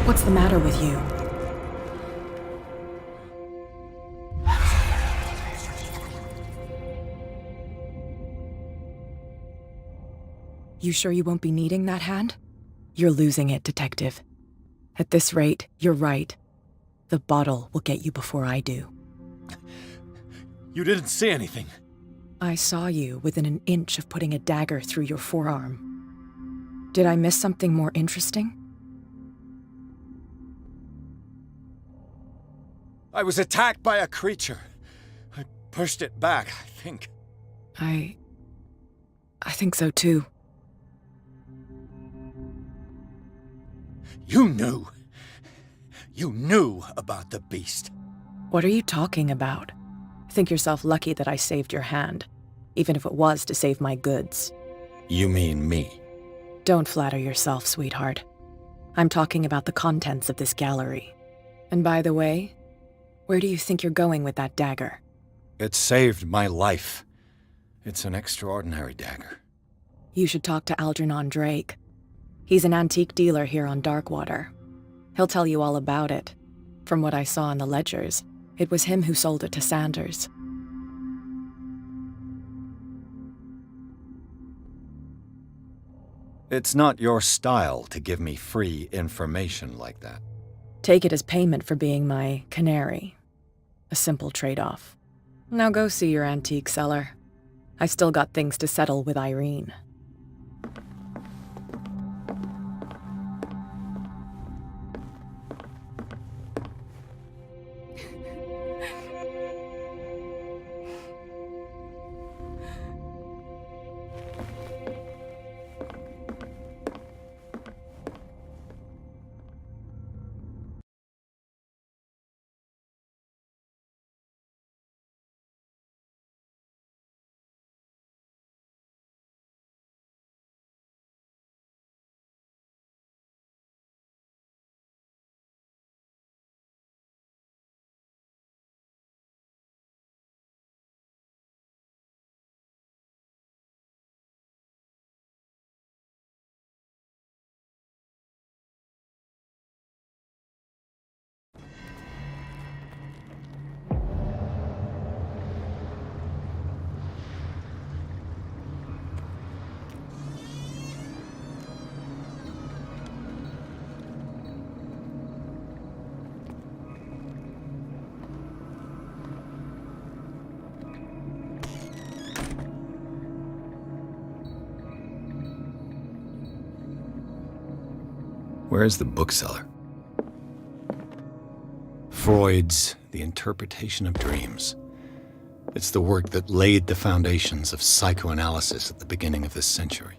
What's the matter with you? You sure you won't be needing that hand? You're losing it, Detective. At this rate, you're right. The bottle will get you before I do. You didn't say anything. I saw you within an inch of putting a dagger through your forearm. Did I miss something more interesting? I was attacked by a creature. I pushed it back, I think. I think so too. You knew. You knew about the beast. What are you talking about? Think yourself lucky that I saved your hand, even if it was to save my goods. You mean me? Don't flatter yourself, sweetheart. I'm talking about the contents of this gallery. And by the way, where do you think you're going with that dagger? It saved my life. It's an extraordinary dagger. You should talk to Algernon Drake. He's an antique dealer here on Darkwater. He'll tell you all about it. From what I saw in the ledgers, it was him who sold it to Sanders. It's not your style to give me free information like that. Take it as payment for being my canary. A simple trade-off. Now go see your antique seller. I still got things to settle with Irene. Where's the bookseller? Freud's The Interpretation of Dreams. It's the work that laid the foundations of psychoanalysis at the beginning of this century.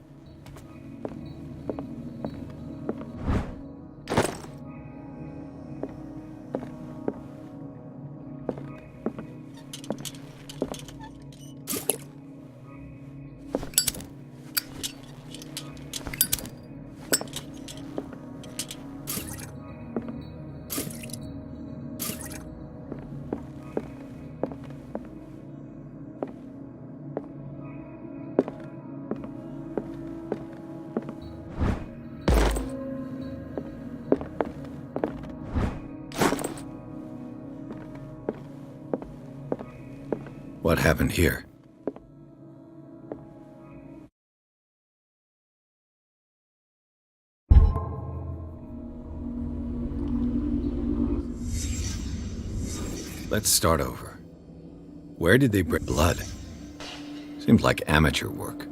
What happened here? Let's start over. Where did they bring blood? Seems like amateur work.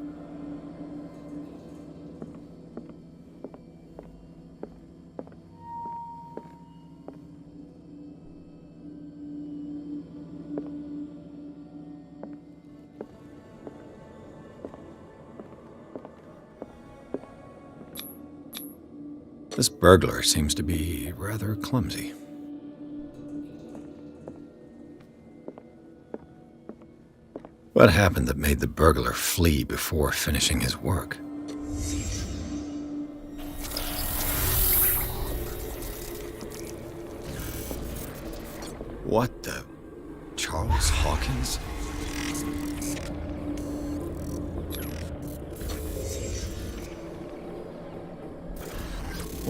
This burglar seems to be rather clumsy. What happened that made the burglar flee before finishing his work? What the? Charles Hawkins?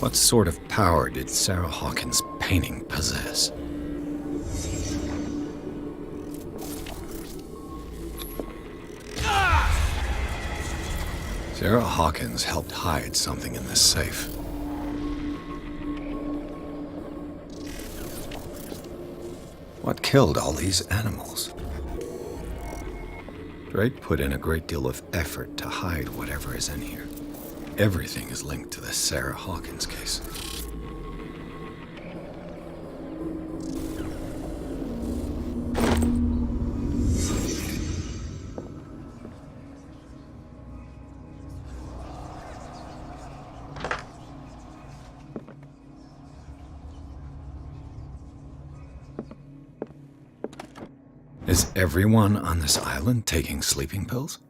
What sort of power did Sarah Hawkins' painting possess? Sarah Hawkins helped hide something in this safe. What killed all these animals? Drake put in a great deal of effort to hide whatever is in here. Everything is linked to the Sarah Hawkins case. Is everyone on this island taking sleeping pills?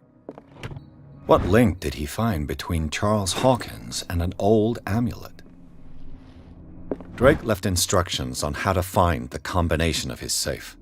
What link did he find between Charles Hawkins and an old amulet? Drake left instructions on how to find the combination of his safe.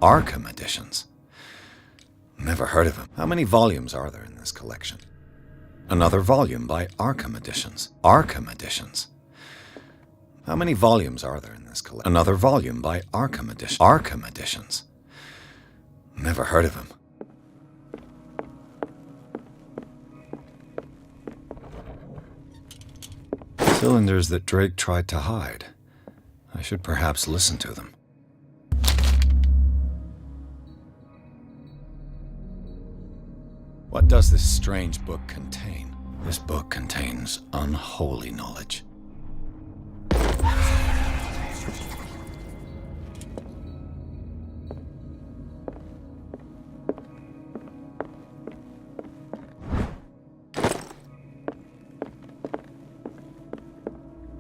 Arkham editions. Never heard of him. How many volumes are there in this collection? Another volume by Arkham Editions. Arkham Editions. How many volumes are there in this collection? Another volume by Arkham Edition. Arkham Editions. Never heard of him. Cylinders that Drake tried to hide. I should perhaps listen to them. What does this strange book contain? This book contains unholy knowledge.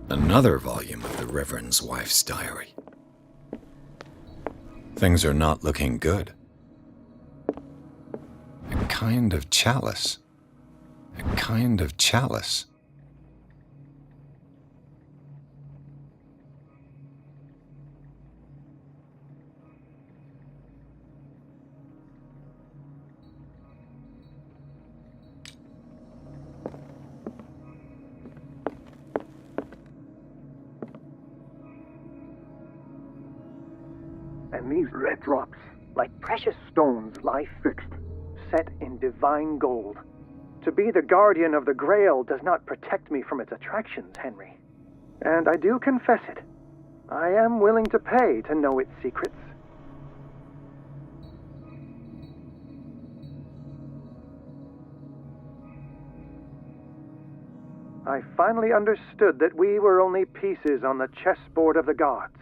Another volume of the Reverend's wife's diary. Things are not looking good. A kind of chalice. A kind of chalice. And these red drops, like precious stones, lie fixed, set in divine gold. To be the guardian of the Grail does not protect me from its attractions, Henry. And I do confess it. I am willing to pay to know its secrets. I finally understood that we were only pieces on the chessboard of the gods.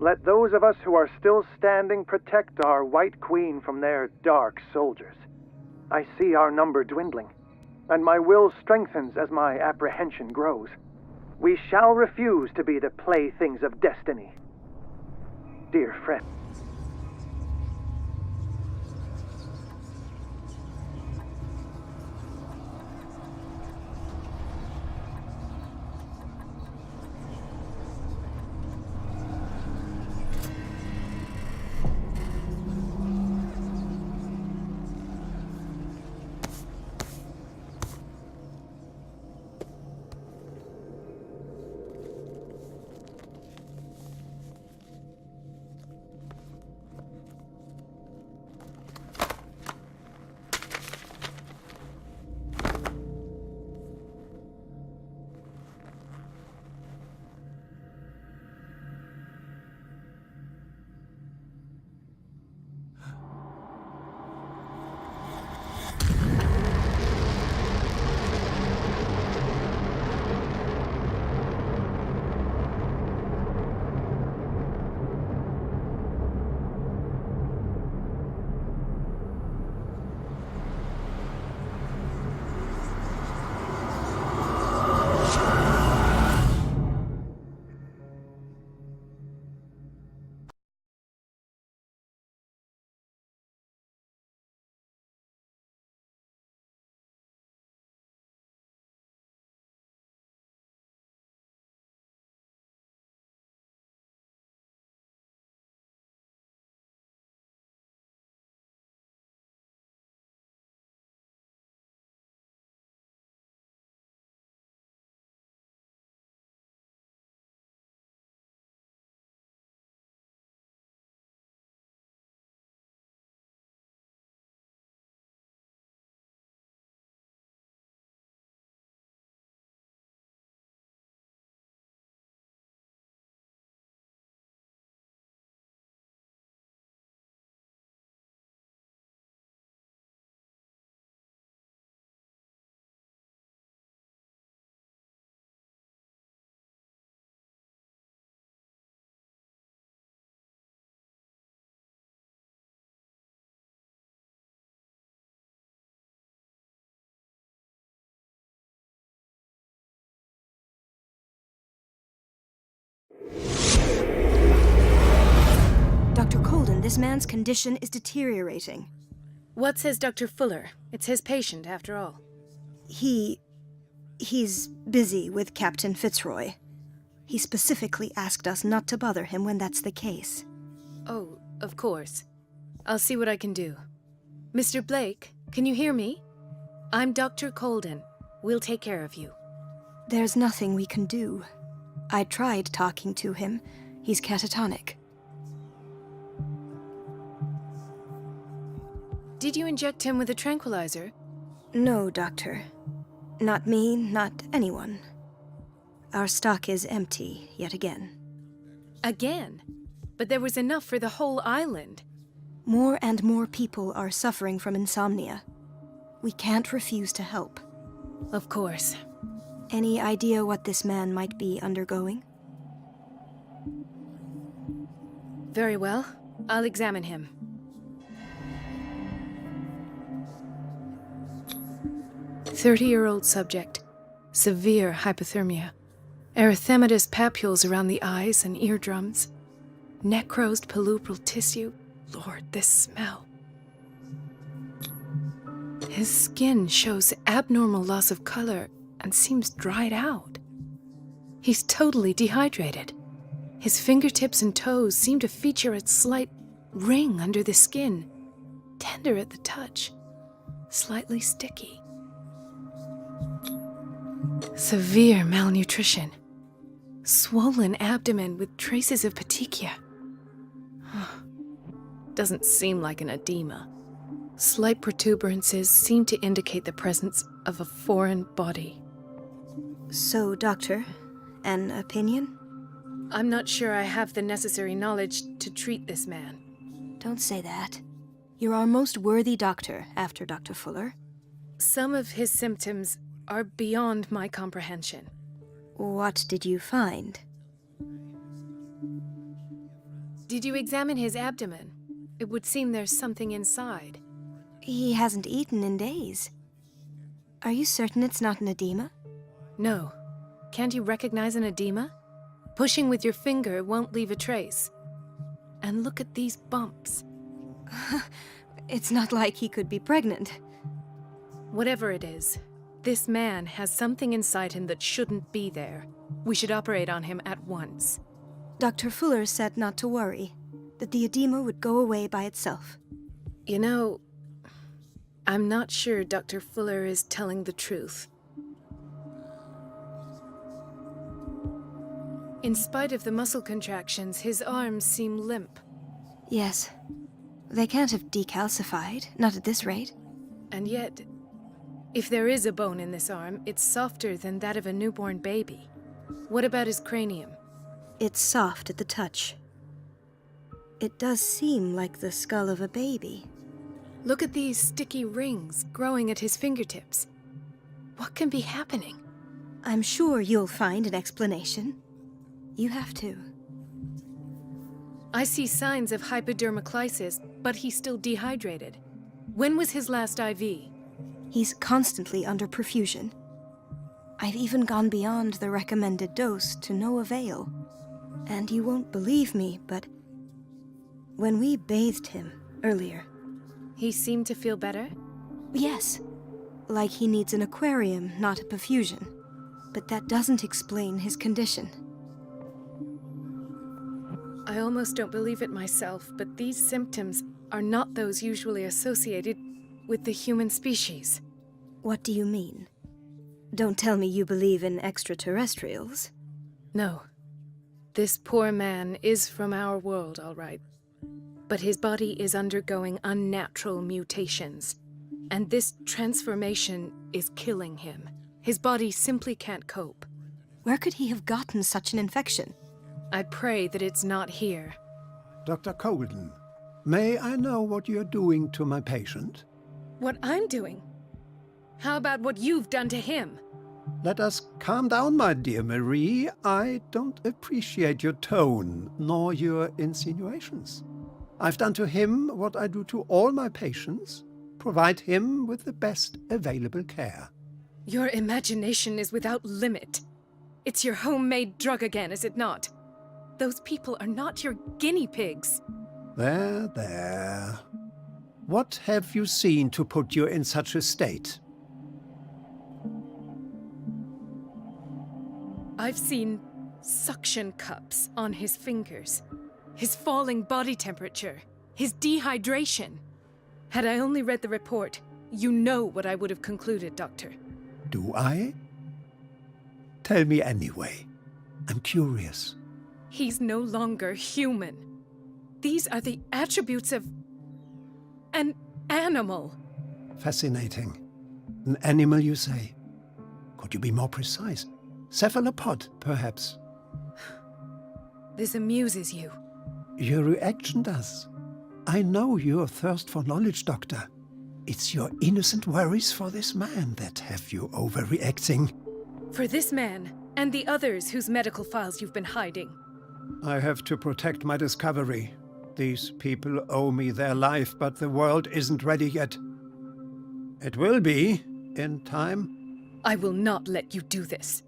Let those of us who are still standing protect our White Queen from their dark soldiers. I see our number dwindling, and my will strengthens as my apprehension grows. We shall refuse to be the playthings of destiny. Dear friend. Dr. Colden, this man's condition is deteriorating. What says Dr. Fuller? It's his patient, after all. He's busy with Captain Fitzroy. He specifically asked us not to bother him when that's the case. Oh, of course. I'll see what I can do. Mr. Blake, can you hear me? I'm Dr. Colden. We'll take care of you. There's nothing we can do. I tried talking to him. He's catatonic. Did you inject him with a tranquilizer? No, Doctor. Not me, not anyone. Our stock is empty, yet again. Again? But there was enough for the whole island. More and more people are suffering from insomnia. We can't refuse to help. Of course. Any idea what this man might be undergoing? Very well. I'll examine him. "30-year-old subject. Severe hypothermia. Erythematous papules around the eyes and eardrums. Necrosed palpebral tissue. Lord, this smell. His skin shows abnormal loss of color and seems dried out. He's totally dehydrated. His fingertips and toes seem to feature a slight ring under the skin, tender at the touch, slightly sticky. Severe malnutrition. Swollen abdomen with traces of petechia. Doesn't seem like an edema. Slight protuberances seem to indicate the presence of a foreign body. So, Doctor, an opinion? I'm not sure I have the necessary knowledge to treat this man. Don't say that. You're our most worthy doctor after Dr. Fuller. Some of his symptoms are beyond my comprehension. What did you find? Did you examine his abdomen? It would seem there's something inside. He hasn't eaten in days. Are you certain it's not an edema? No. Can't you recognize an edema? Pushing with your finger won't leave a trace. And look at these bumps. It's not like he could be pregnant. Whatever it is, this man has something inside him that shouldn't be there. We should operate on him at once. Dr. Fuller said not to worry, that the edema would go away by itself. You know, I'm not sure Dr. Fuller is telling the truth. In spite of the muscle contractions, his arms seem limp. Yes. They can't have decalcified, not at this rate. And yet, if there is a bone in this arm, it's softer than that of a newborn baby. What about his cranium? It's soft at the touch. It does seem like the skull of a baby. Look at these sticky rings growing at his fingertips. What can be happening? I'm sure you'll find an explanation. You have to. I see signs of hypodermoclysis, but he's still dehydrated. When was his last IV? He's constantly under perfusion. I've even gone beyond the recommended dose to no avail. And you won't believe me, but when we bathed him earlier... He seemed to feel better? Yes. Like he needs an aquarium, not a perfusion. But that doesn't explain his condition. I almost don't believe it myself, but these symptoms are not those usually associated with the human species. What do you mean? Don't tell me you believe in extraterrestrials. No. This poor man is from our world, all right. But his body is undergoing unnatural mutations. And this transformation is killing him. His body simply can't cope. Where could he have gotten such an infection? I pray that it's not here. Dr. Colden, may I know what you're doing to my patient? What I'm doing? How about what you've done to him? Let us calm down, my dear Marie. I don't appreciate your tone, nor your insinuations. I've done to him what I do to all my patients, provide him with the best available care. Your imagination is without limit. It's your homemade drug again, is it not? Those people are not your guinea pigs. There, there. What have you seen to put you in such a state? I've seen suction cups on his fingers, his falling body temperature, his dehydration. Had I only read the report, you know what I would have concluded, Doctor. Do I? Tell me anyway. I'm curious. He's no longer human. These are the attributes of an animal. Fascinating. An animal, you say? Could you be more precise? Cephalopod, perhaps? This amuses you. Your reaction does. I know your thirst for knowledge, Doctor. It's your innocent worries for this man that have you overreacting. For this man, and the others whose medical files you've been hiding. I have to protect my discovery. These people owe me their life, but the world isn't ready yet. It will be, in time. I will not let you do this.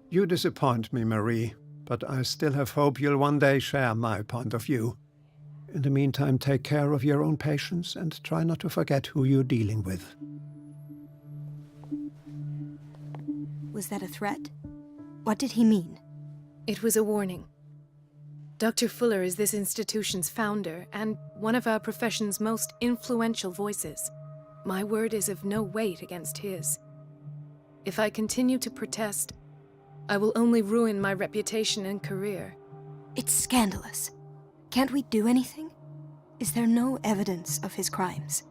You disappoint me, Marie, but I still have hope you'll one day share my point of view. In the meantime, take care of your own patients and try not to forget who you're dealing with. Was that a threat? What did he mean? It was a warning. Dr. Fuller is this institution's founder and one of our profession's most influential voices. My word is of no weight against his. If I continue to protest, I will only ruin my reputation and career. It's scandalous. Can't we do anything? Is there no evidence of his crimes?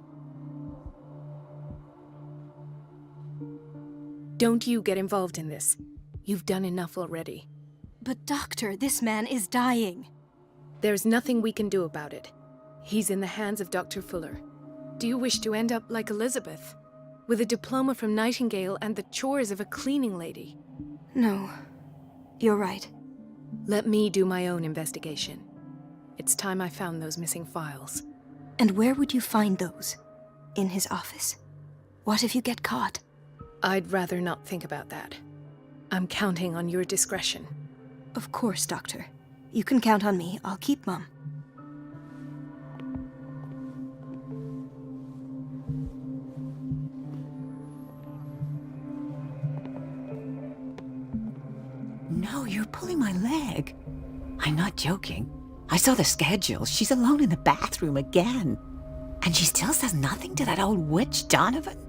Don't you get involved in this. You've done enough already. But doctor, this man is dying. There's nothing we can do about it. He's in the hands of Dr. Fuller. Do you wish to end up like Elizabeth, with a diploma from Nightingale and the chores of a cleaning lady? No, you're right. Let me do my own investigation. It's time I found those missing files. And where would you find those? In his office? What if you get caught? I'd rather not think about that. I'm counting on your discretion. Of course, Doctor. You can count on me. I'll keep mum. No, you're pulling my leg. I'm not joking. I saw the schedule. She's alone in the bathroom again. And she still says nothing to that old witch Donovan.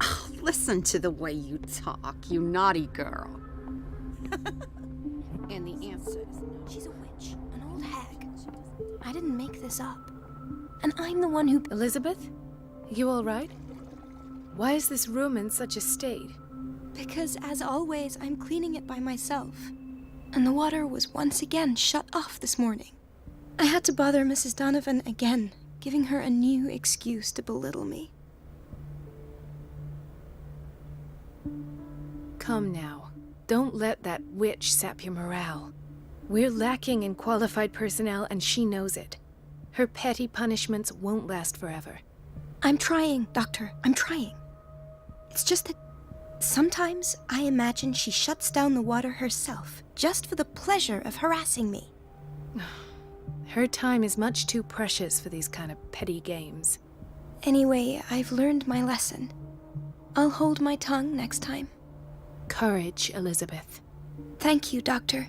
Oh, listen to the way you talk, you naughty girl. And the answer is no. She's a witch, an old hag. I didn't make this up. And I'm the one who... Elizabeth? You all right? Why is this room in such a state? Because, as always, I'm cleaning it by myself. And the water was once again shut off this morning. I had to bother Mrs. Donovan again, giving her a new excuse to belittle me. Come now. Don't let that witch sap your morale. We're lacking in qualified personnel and she knows it. Her petty punishments won't last forever. I'm trying, Doctor. I'm trying. It's just that sometimes I imagine she shuts down the water herself, just for the pleasure of harassing me. Her time is much too precious for these kind of petty games. Anyway, I've learned my lesson. I'll hold my tongue next time. Courage, Elizabeth. Thank you, Doctor.